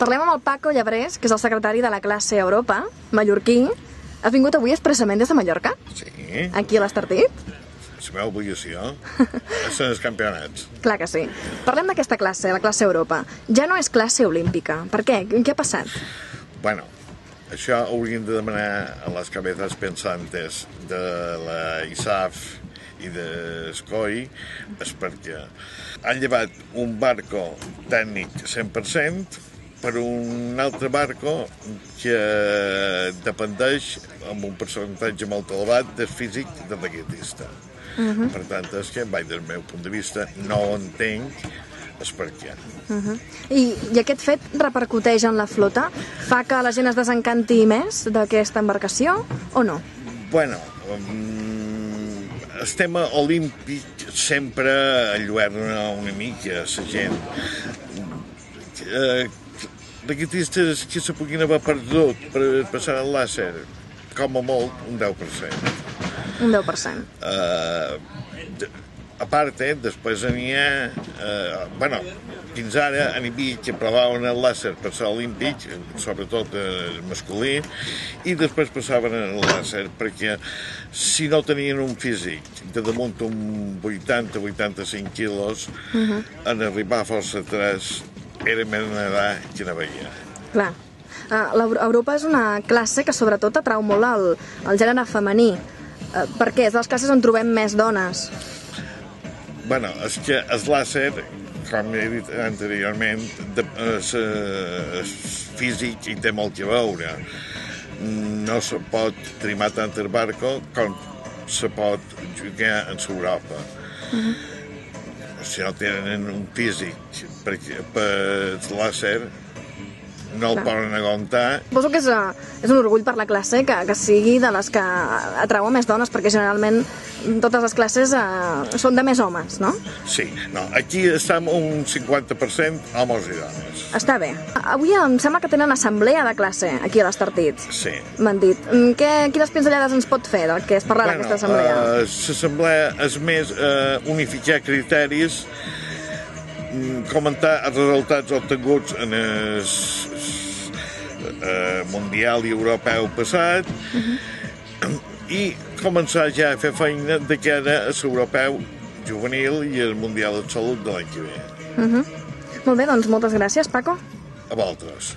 Parlem amb el Paco Llebrés, que és el secretari de la classe Europa, mallorquí. Has vingut avui expressament des de Mallorca? Sí. Aquí a l'Estartit? És la meva obligació. Són els campionats. Clar que sí. Parlem d'aquesta classe, la classe Europa. Ja no és classe olímpica. Per què? Què ha passat? Bueno, això hauríem de demanar a les cabezas pensantes de la ISAF i d'Escoi, és perquè han llevat un barco tècnic 100% per un altre barco que dependeix amb un percentatge molt elevat del físic del regatista. Per tant, és que, des del meu punt de vista, no ho entenc, és per què. I aquest fet repercuteix en la flota? Fa que la gent es desencanti més d'aquesta embarcació o no? Bueno, el tema olímpic sempre alluerna una mica la gent. Regatistes que se puguin haver perdut per passar el làser, com a molt, un 10%. Un 10%. A part, després n'hi ha... Bueno, fins ara n'hi havia que provaven el làser per ser olímpic, sobretot el masculí, i després passaven el làser, perquè si no tenien un físic de damunt un 80-85 quilos, en arribar a força 3 era més nedar que no veia. Clar. L'Europa és una classe que sobretot atrau molt el gènere femení. Per què? És de les classes on trobem més dones. Bueno, és que el làser, com he dit anteriorment, el físic hi té molt a veure. No se pot trimar tant el barco com se pot jugar en Europa. Si no tenen un físic per làser, no el poden aguantar. Suposo que és un orgull per la classe que sigui de les que atrau més dones, perquè generalment totes les classes són de més homes, no? Sí, no, aquí estem un 50% homes i dones. Està bé. Avui em sembla que tenen assemblea de classe aquí a l'Estartit. Sí. M'han dit. Quines pinzellades ens pot fer del que es parlarà d'aquesta assemblea? L'assemblea és més unificar criteris, comentar els resultats obtinguts en el Mundial i Europeu passat i començar ja a fer feina de cara a l'Europeu juvenil i el Mundial de Salut de l'any que ve. Molt bé, doncs moltes gràcies, Paco. A vosaltres.